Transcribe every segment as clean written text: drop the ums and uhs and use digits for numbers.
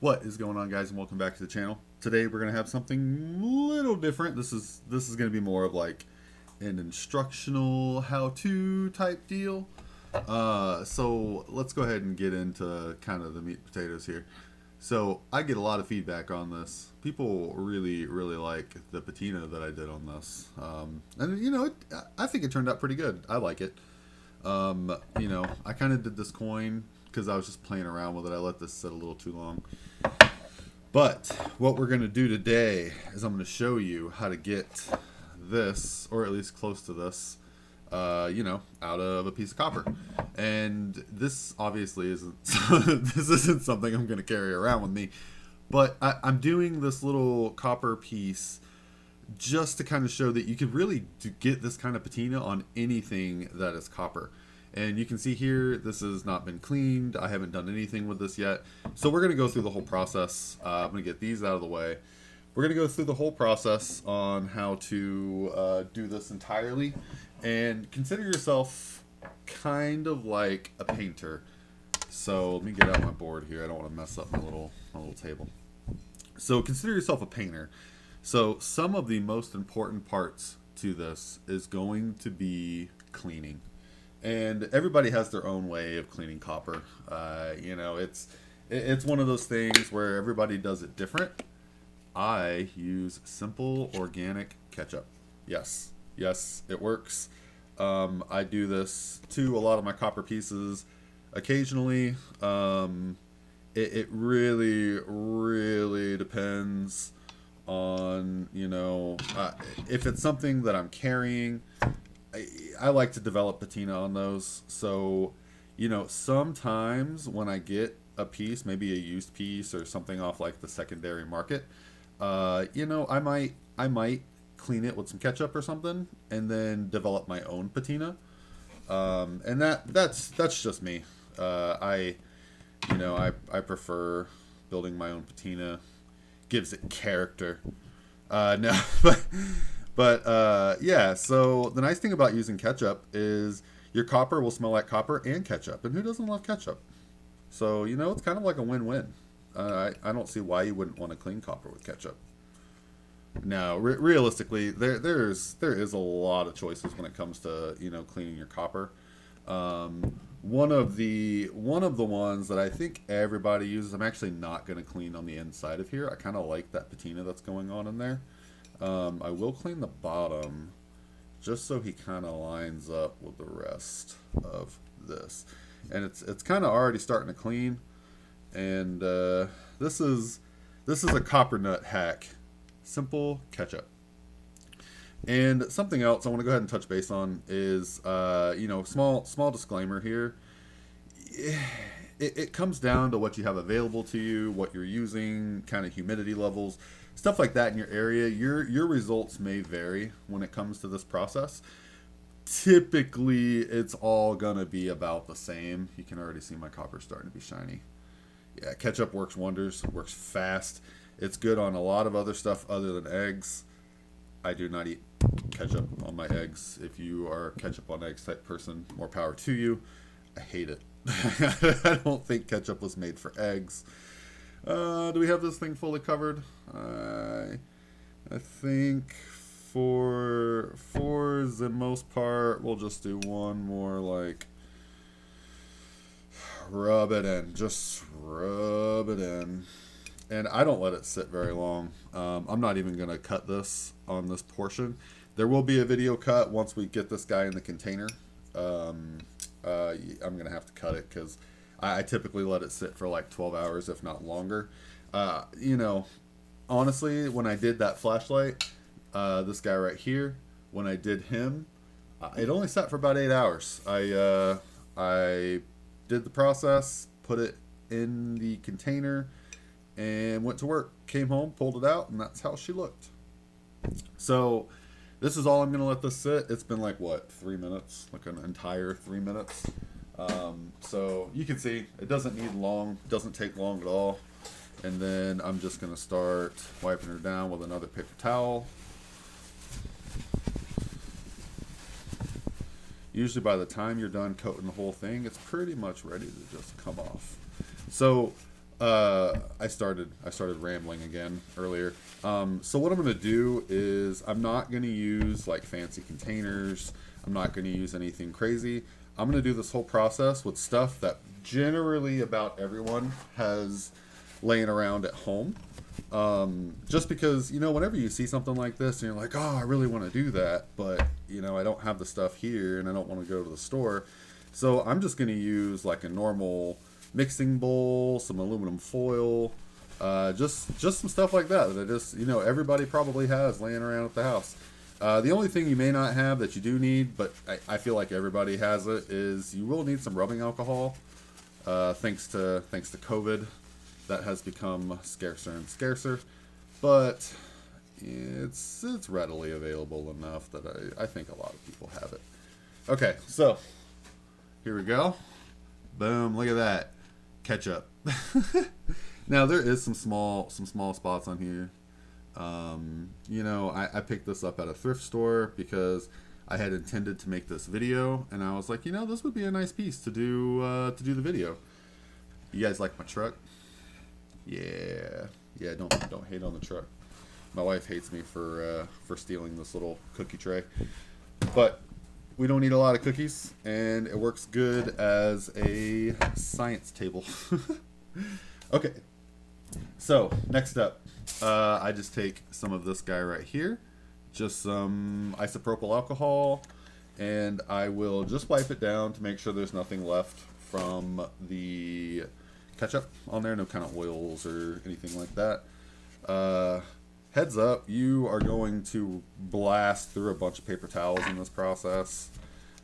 What is going on, guys, and welcome back to the channel. Today we're gonna have something a little different. This is gonna be more of like an instructional how-to type deal. So let's go ahead and get into kind of the meat and potatoes here. So I get a lot of feedback on this. People really like the patina that I did on this, and I think it turned out pretty good. I like it. I kind of did this coin because I was just playing around with it. I let this sit a little too long. But what we're going to do today is I'm going to show you how to get this, or at least close to this, out of a piece of copper. And this obviously isn't this isn't something I'm going to carry around with me. But I'm doing this little copper piece just to kind of show that you could really get this kind of patina on anything that is copper. And you can see here, this has not been cleaned. I haven't done anything with this yet. So we're going to go through the whole process. I'm going to get these out of the way. We're going to go through the whole process on how to do this entirely. And consider yourself kind of like a painter. So let me get out my board here. I don't want to mess up my little table. So consider yourself a painter. So some of the most important parts to this is going to be cleaning. And everybody has their own way of cleaning copper. It's one of those things where everybody does it different. I use simple organic ketchup. Yes, it works. I do this to a lot of my copper pieces occasionally. It really depends on, if it's something that I'm carrying. I like to develop patina on those. So, sometimes when I get a piece, maybe a used piece or something off like the secondary market, I might clean it with some ketchup or something and then develop my own patina. And that's just me. I prefer building my own patina. Gives it character. No, yeah, so the nice thing about using ketchup is your copper will smell like copper and ketchup. And who doesn't love ketchup? So, it's kind of like a win-win. I don't see why you wouldn't want to clean copper with ketchup. Now, realistically, there is a lot of choices when it comes to, cleaning your copper. One of the ones that I think everybody uses, I'm actually not going to clean on the inside of here. I kind of like that patina that's going on in there. I will clean the bottom just so he kind of lines up with the rest of this. And it's kind of already starting to clean. And this is a copper nut hack. Simple ketchup. And something else I want to go ahead and touch base on is, small disclaimer here. It comes down to what you have available to you, what you're using, kind of humidity levels, stuff like that in your area. Your results may vary when it comes to this process. Typically, it's all going to be about the same. You can already see my copper starting to be shiny. Yeah, ketchup works wonders, works fast. It's good on a lot of other stuff other than eggs. I do not eat ketchup on my eggs. If you are a ketchup on eggs type person, more power to you. I hate it. I don't think ketchup was made for eggs. Do we have this thing fully covered? I think for the most part, we'll just do one more, like, rub it in. Just rub it in. And I don't let it sit very long. I'm not even going to cut this on this portion. There will be a video cut once we get this guy in the container. I'm going to have to cut it because I typically let it sit for like 12 hours, if not longer. Honestly, when I did that flashlight, this guy right here, when I did him, it only sat for about 8 hours. I did the process, put it in the container, and went to work. Came home, pulled it out, and that's how she looked. So this is all I'm going to let this sit. It's been like, 3 minutes? Like an entire 3 minutes. So you can see it doesn't need long, doesn't take long at all. And then I'm just going to start wiping her down with another paper towel. Usually by the time you're done coating the whole thing, it's pretty much ready to just come off. So I started rambling again earlier. So what I'm gonna do is I'm not gonna use like fancy containers. I'm not gonna use anything crazy. I'm gonna do this whole process with stuff that generally about everyone has laying around at home. Just because, you know, whenever you see something like this and you're like, oh, I really want to do that, but, you know, I don't have the stuff here and I don't want to go to the store. So I'm just going to use like a normal mixing bowl, some aluminum foil, just some stuff like that that I just, you know, everybody probably has laying around at the house. The only thing you may not have that you do need, but I feel like everybody has it, is you will need some rubbing alcohol. Thanks to COVID, that has become scarcer and scarcer, but it's readily available enough that I think a lot of people have it. Okay, so here we go. Boom! Look at that ketchup. Now there is some small spots on here. You know, I picked this up at a thrift store because I had intended to make this video, and I was like, you know, this would be a nice piece to do the video. You guys like my truck? Yeah. Don't hate on the truck. My wife hates me for stealing this little cookie tray, but we don't need a lot of cookies, and it works good as a science table. Okay. So next up, I just take some of this guy right here, just some isopropyl alcohol, and I will just wipe it down to make sure there's nothing left from the ketchup on there, no kind of oils or anything like that. Heads up, you are going to blast through a bunch of paper towels in this process.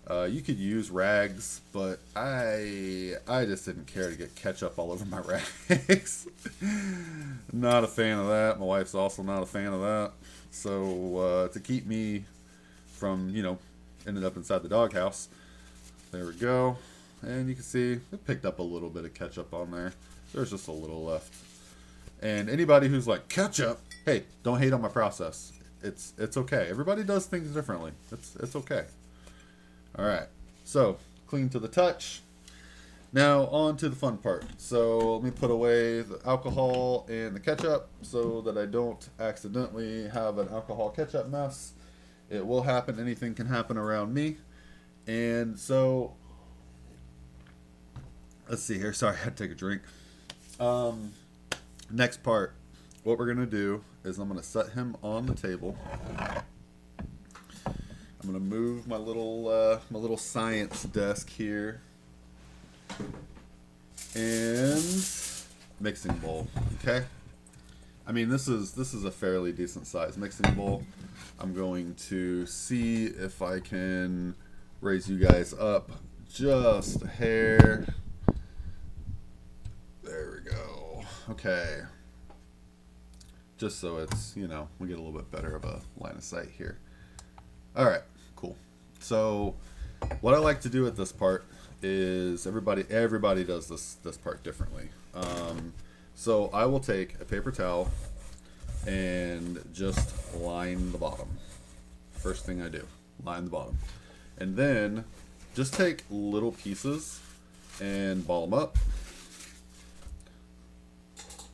You could use rags, but I just didn't care to get ketchup all over my rags. Not a fan of that. My wife's also not a fan of that. So to keep me from, you know, ending up inside the doghouse, there we go. And you can see it picked up a little bit of ketchup on there. There's just a little left. And anybody who's like, ketchup, hey, don't hate on my process. It's okay. Everybody does things differently. It's okay. All right, so clean to the touch. Now on to the fun part. So let me put away the alcohol and the ketchup so that I don't accidentally have an alcohol ketchup mess. It will happen. Anything can happen around me. And so let's see here. Sorry, I had to take a drink. Next part, what we're gonna do is I'm gonna set him on the table. I'm gonna move my little science desk here, and mixing bowl. Okay, I mean this is a fairly decent sized mixing bowl. I'm going to see if I can raise you guys up just a hair. There we go. Okay, just so it's, you know, we get a little bit better of a line of sight here. All right, cool. So what I like to do at this part is everybody does this part differently. So I will take a paper towel and just line the bottom. First thing I do, line the bottom. And then just take little pieces and ball them up.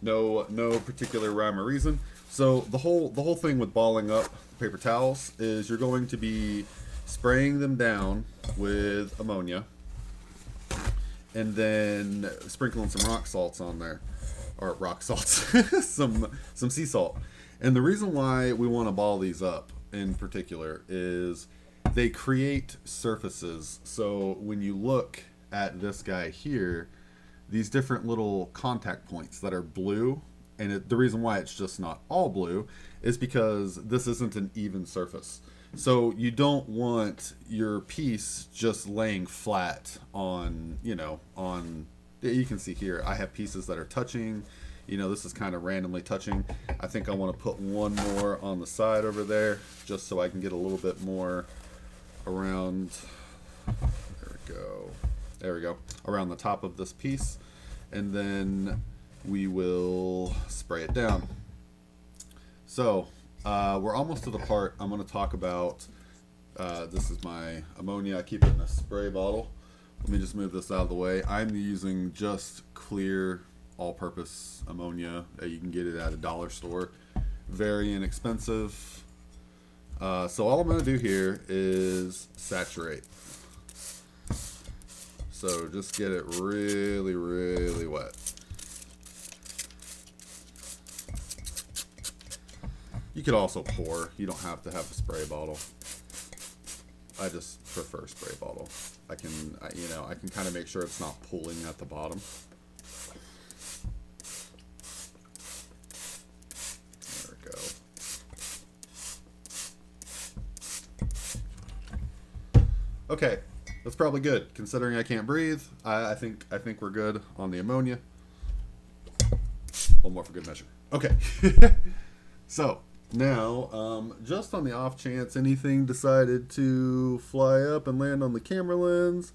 No particular rhyme or reason. So the whole thing with balling up paper towels is you're going to be spraying them down with ammonia and then sprinkling some rock salts on there, or rock salts, some sea salt. And the reason why we want to ball these up in particular is they create surfaces. So when you look at this guy here, these different little contact points that are blue, and the reason why it's just not all blue is because this isn't an even surface. So you don't want your piece just laying flat on, you know, you can see here, I have pieces that are touching, you know, this is kind of randomly touching. I think I want to put one more on the side over there just so I can get a little bit more around, there we go, around the top of this piece. And then we will spray it down. So we're almost to the part I'm going to talk about. This is my ammonia. I keep it in a spray bottle. Let me just move this out of the way. I'm using just clear all-purpose ammonia. You can get it at a dollar store. Very inexpensive. So all I'm going to do here is saturate. So just get it really, really wet. You could also pour. You don't have to have a spray bottle. I just prefer spray bottle. I can kind of make sure it's not pulling at the bottom. There we go. Okay, that's probably good considering I can't breathe. I think we're good on the ammonia. One more for good measure. Okay. So now, just on the off chance anything decided to fly up and land on the camera lens,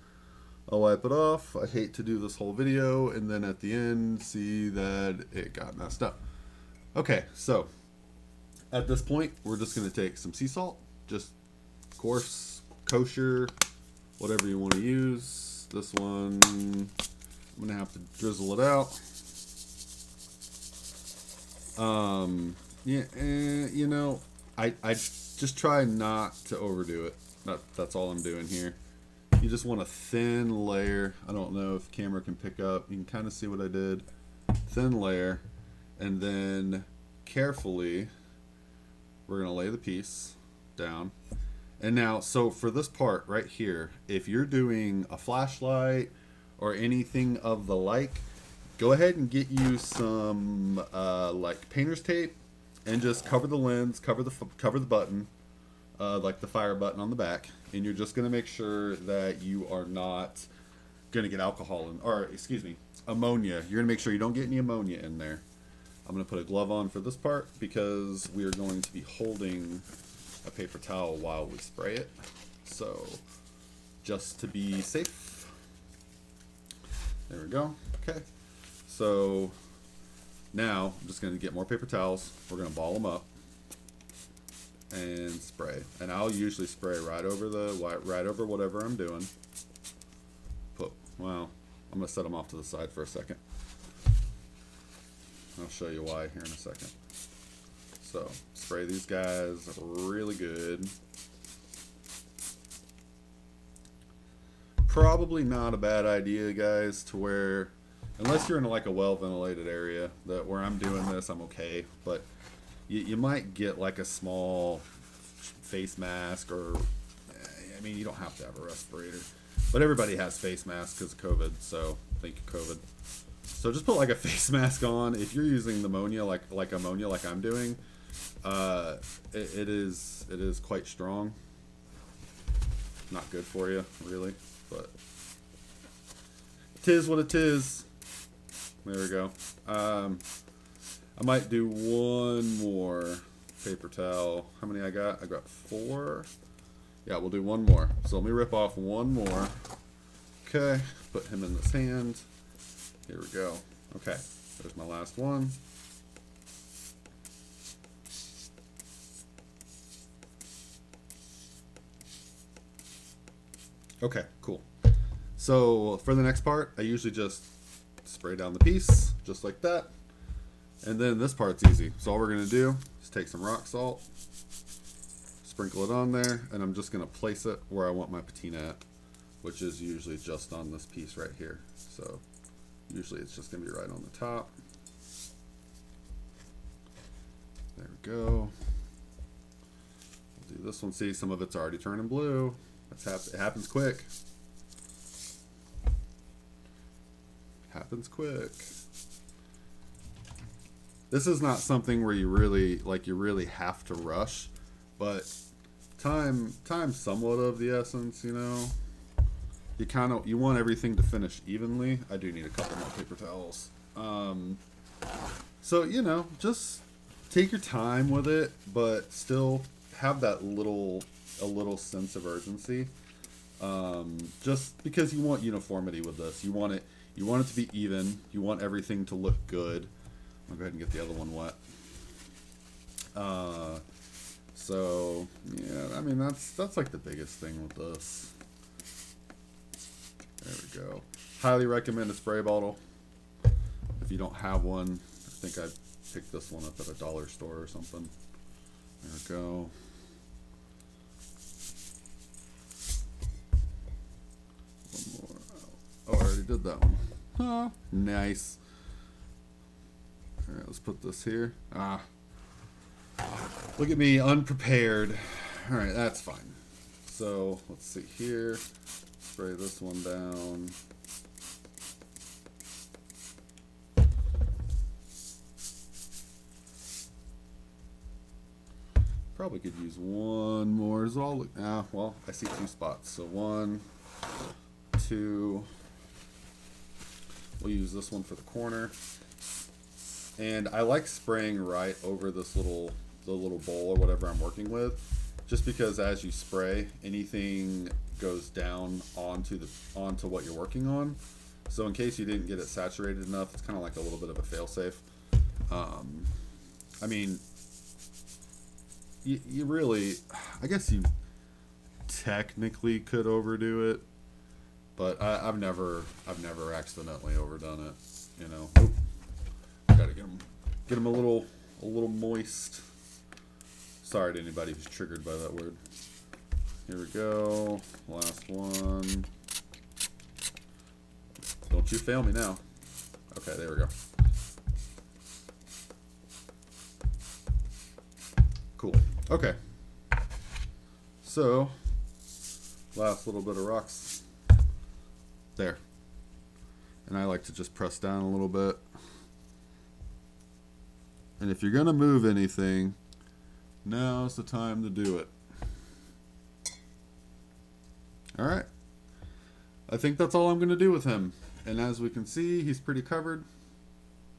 I'll wipe it off. I hate to do this whole video and then at the end see that it got messed up. Okay, so at this point, we're just going to take some sea salt, just coarse, kosher, whatever you want to use. This one, I'm going to have to drizzle it out. Yeah, you know, I just try not to overdo it. That's all I'm doing here. You just want a thin layer. I don't know if the camera can pick up. You can kind of see what I did. Thin layer. And then carefully, we're going to lay the piece down. And now, so for this part right here, if you're doing a flashlight or anything of the like, go ahead and get you some like painter's tape and just cover the lens, cover the button, like the fire button on the back, and you're just going to make sure that you are not going to get alcohol in, or excuse me, ammonia. You're going to make sure you don't get any ammonia in there. I'm going to put a glove on for this part because we are going to be holding a paper towel while we spray it. So just to be safe. There we go. Okay. So now I'm just going to get more paper towels. We're going to ball them up and spray. And I'll usually spray right over whatever I'm doing. Well, I'm going to set them off to the side for a second. I'll show you why here in a second. So spray these guys really good. Probably not a bad idea, guys, to where, unless you're in like a well-ventilated area, that where I'm doing this, I'm okay. But you might get like a small face mask, or I mean, you don't have to have a respirator, but everybody has face masks because of COVID. So thank you, COVID. So just put like a face mask on. If you're using ammonia, like ammonia, like I'm doing, it is quite strong. Not good for you, really, but it is what it is. There we go. I might do one more paper towel. How many I got? I got 4. Yeah, we'll do one more. So let me rip off one more. Okay, put him in this hand. Here we go. Okay, there's my last one. Okay, cool. So for the next part, I usually just spray down the piece, just like that. And then this part's easy. So all we're going to do is take some rock salt, sprinkle it on there, and I'm just going to place it where I want my patina at, which is usually just on this piece right here. So usually it's just going to be right on the top. There we go. We'll do this one. See, some of it's already turning blue. It happens quick. Happens quick. This is not something where you really have to rush, but time's somewhat of the essence, you know. You want everything to finish evenly. I do need a couple more paper towels. So, you know, just take your time with it, but still have that a little sense of urgency. Just because you want uniformity with this. You want it to be even. You want everything to look good. I'll go ahead and get the other one wet. So yeah, I mean that's like the biggest thing with this. There we go. Highly recommend a spray bottle. if you don't have one, I think I picked this one up at a dollar store or something. There we go. One more. Oh, I already did that one. Ah, nice. All right, let's put this here. Ah, look at me, unprepared. All right, that's fine. So let's see here. Spray this one down. Probably could use one more. Is it all? Well, I see two spots. So 1, 2. We'll use this one for the corner. And I like spraying right over this the little bowl or whatever I'm working with, just because as you spray, anything goes down onto what you're working on. So in case you didn't get it saturated enough, it's kind of like a little bit of a fail-safe. I mean, you really, I guess you technically could overdo it, but I've never accidentally overdone it. You know, gotta get them a little moist. Sorry to anybody who's triggered by that word. Here we go, last one. Don't you fail me now. Okay, there we go. Cool. Okay. So, last little bit of rocks. There. And I like to just press down a little bit. And if you're going to move anything, now's the time to do it. Alright. I think that's all I'm going to do with him. And as we can see, he's pretty covered.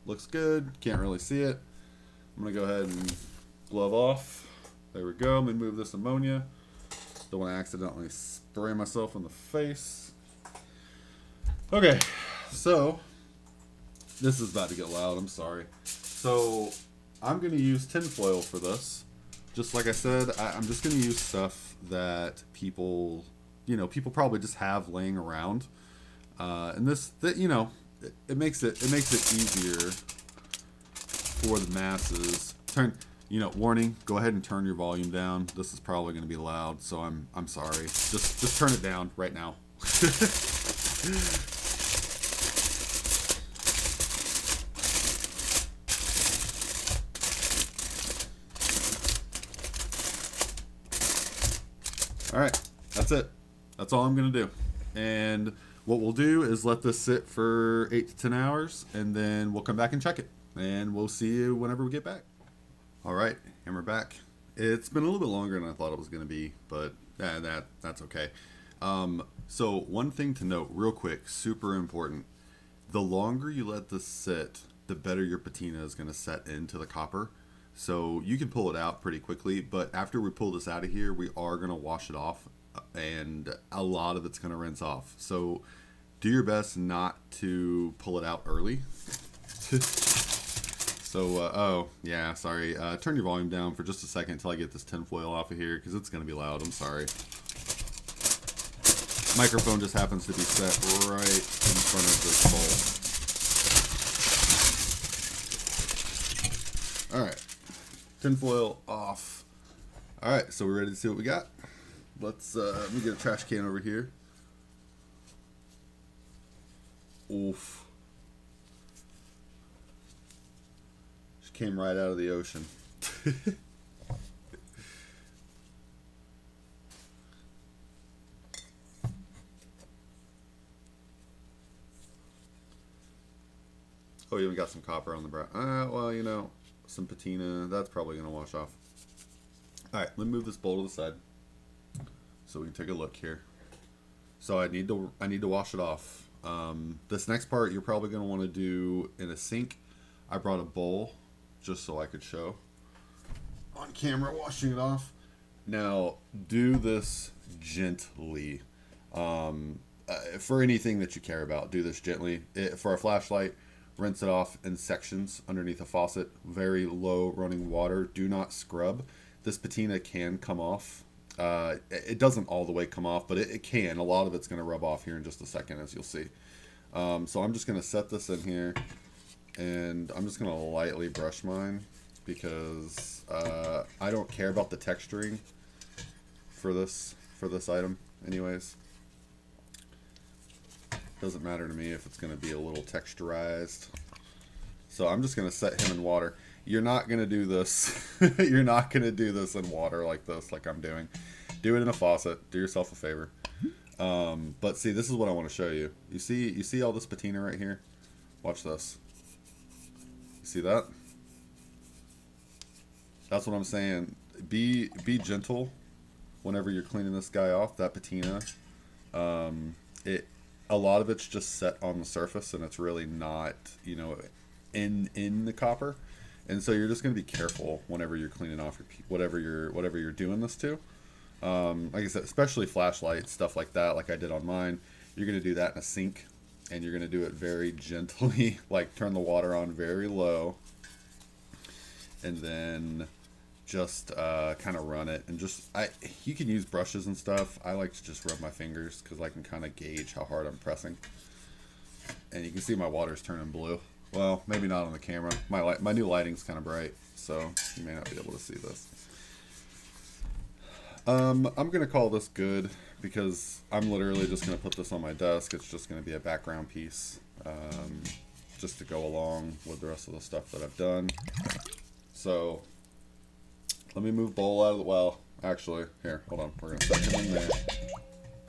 Looks good. Can't really see it. I'm going to go ahead and glove off. There we go. I'm going to move this ammonia. Don't want to accidentally spray myself in the face. Okay, so this is about to get loud. I'm sorry. So I'm going to use tinfoil for this. Just like I said, I'm just going to use stuff that people probably just have laying around. And it makes it easier for the masses. Warning, go ahead and turn your volume down. This is probably going to be loud, so I'm sorry. Just turn it down right now. Alright, that's it. That's all I'm going to do. And what we'll do is let this sit for 8 to 10 hours, and then we'll come back and check it. And we'll see you whenever we get back. Alright, and we're back. It's been a little bit longer than I thought it was going to be, but that's okay. So one thing to note real quick, super important. The longer you let this sit, the better your patina is going to set into the copper. So you can pull it out pretty quickly, but after we pull this out of here, we are going to wash it off, and a lot of it's going to rinse off. So do your best not to pull it out early. So, oh, yeah, sorry. Turn your volume down for just a second until I get this tinfoil off of here, because it's going to be loud. I'm sorry. Microphone just happens to be set right in front of this bowl. Alright. Tinfoil off. Alright, so we're ready to see what we got. Let me get a trash can over here. Oof. Just came right out of the ocean. Oh, yeah, we got some copper on the brow. Well, some patina. That's probably going to wash off. Alright, let me move this bowl to the side so we can take a look here. So I need to wash it off. This next part you're probably going to want to do in a sink. I brought a bowl just so I could show on camera washing it off. Now, do this gently. For anything that you care about, do this gently. For a flashlight, rinse it off in sections underneath a faucet. Very low running water. Do not scrub. This patina can come off. It doesn't all the way come off, but it can. A lot of it's going to rub off here in just a second, as you'll see. So I'm just going to set this in here. and I'm just going to lightly brush mine because I don't care about the texturing for this item anyways. Doesn't matter to me if it's going to be a little texturized. So I'm just going to set him in water. You're not going to do this. You're not going to do this in water like this, like I'm doing. Do it in a faucet. Do yourself a favor. But see, this is what I want to show you. You see all this patina right here? Watch this. You see that? That's what I'm saying. Be gentle whenever you're cleaning this guy off. That patina, a lot of it's just set on the surface, and it's really not, you know, in the copper. And so you're just going to be careful whenever you're cleaning off your whatever you're doing this to. Like I said, especially flashlights, stuff like that, like I did on mine. You're going to do that in a sink, and you're going to do it very gently, like turn the water on very low, and then just kind of run it. And just you can use brushes and stuff. I like to just rub my fingers because I can kind of gauge how hard I'm pressing. And you can see my water's turning blue. Well, maybe not on the camera. My new lighting's kind of bright, so you may not be able to see this. I'm gonna call this good because I'm literally just gonna put this on my desk. It's just gonna be a background piece, just to go along with the rest of the stuff that I've done. So let me move bowl out of the well. Actually, here, hold on. We're gonna set him in there.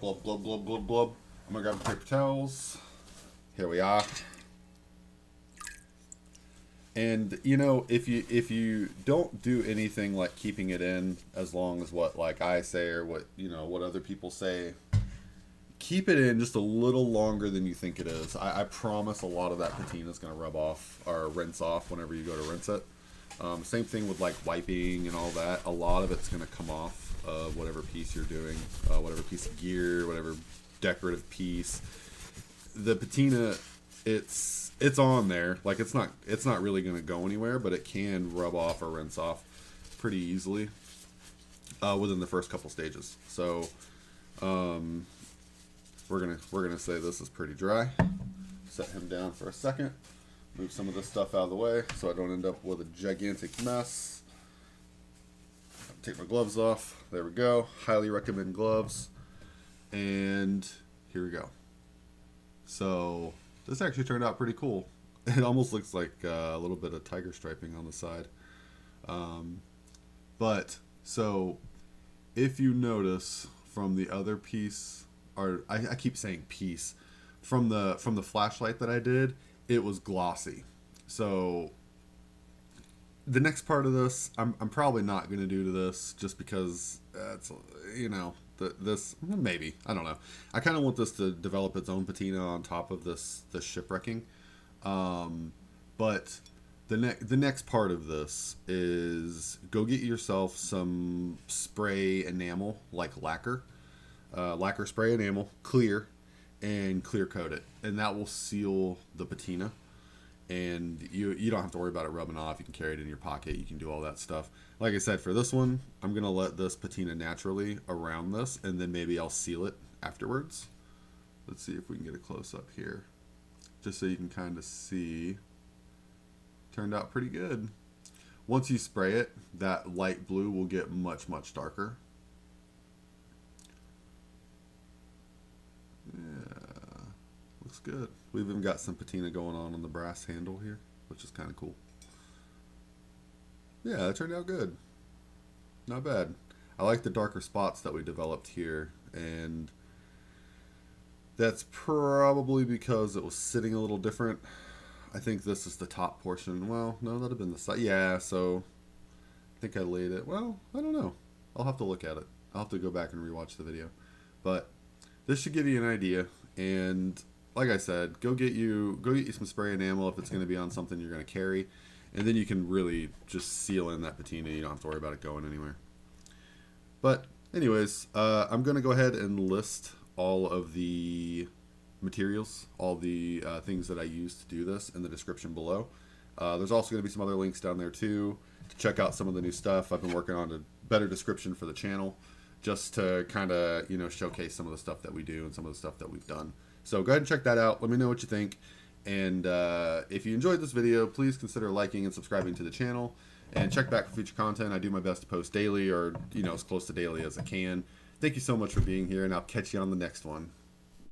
Blub blub blub blub blub. I'm gonna grab the paper towels. Here we are. And you know, if you don't do anything like keeping it in as long as what like I say or what what other people say, keep it in just a little longer than you think it is. I promise a lot of that patina is going to rub off or rinse off whenever you go to rinse it. Same thing with like wiping and all that. A lot of it's going to come off of whatever piece you're doing, whatever piece of gear, whatever decorative piece. The patina, it's on there. Like it's not really going to go anywhere, but it can rub off or rinse off pretty easily within the first couple stages. So we're gonna say this is pretty dry. Set him down for a second. Move some of this stuff out of the way so I don't end up with a gigantic mess. Take my gloves off. There we go. Highly recommend gloves. And here we go. So this actually turned out pretty cool. It almost looks like a little bit of tiger striping on the side. But so if you notice from the other piece, or I keep saying piece, from the flashlight that I did, it was glossy. So the next part of this, I'm probably not going to do to this just because it's, this maybe, I don't know. I kind of want this to develop its own patina on top of this shipwrecking. But the next part of this is go get yourself some spray enamel, like lacquer spray enamel, clear, and clear coat it, and that will seal the patina. And you don't have to worry about it rubbing off. You can carry it in your pocket. You can do all that stuff. Like I said, for this one, I'm going to let this patina naturally around this, and then maybe I'll seal it afterwards. Let's see if we can get a close-up here. Just so you can kind of see. Turned out pretty good. Once you spray it, that light blue will get much, much darker. Yeah, looks good. We've even got some patina going on the brass handle here, which is kind of cool. Yeah, it turned out good. Not bad. I like the darker spots that we developed here, and that's probably because it was sitting a little different. I think this is the top portion. Well, no, that'd have been the side. Yeah, so I think I laid it. Well, I don't know. I'll have to look at it. I'll have to go back and rewatch the video. But this should give you an idea. And like I said, go get you some spray enamel if it's going to be on something you're going to carry, and then you can really just seal in that patina. You don't have to worry about it going anywhere. But anyways, I'm going to go ahead and list all of the materials, all the things that I used to do this in the description below. There's also going to be some other links down there too to check out some of the new stuff. I've been working on a better description for the channel, just to kind of showcase some of the stuff that we do and some of the stuff that we've done. So go ahead and check that out. Let me know what you think. And if you enjoyed this video, please consider liking and subscribing to the channel. And check back for future content. I do my best to post daily, or as close to daily as I can. Thank you so much for being here, and I'll catch you on the next one.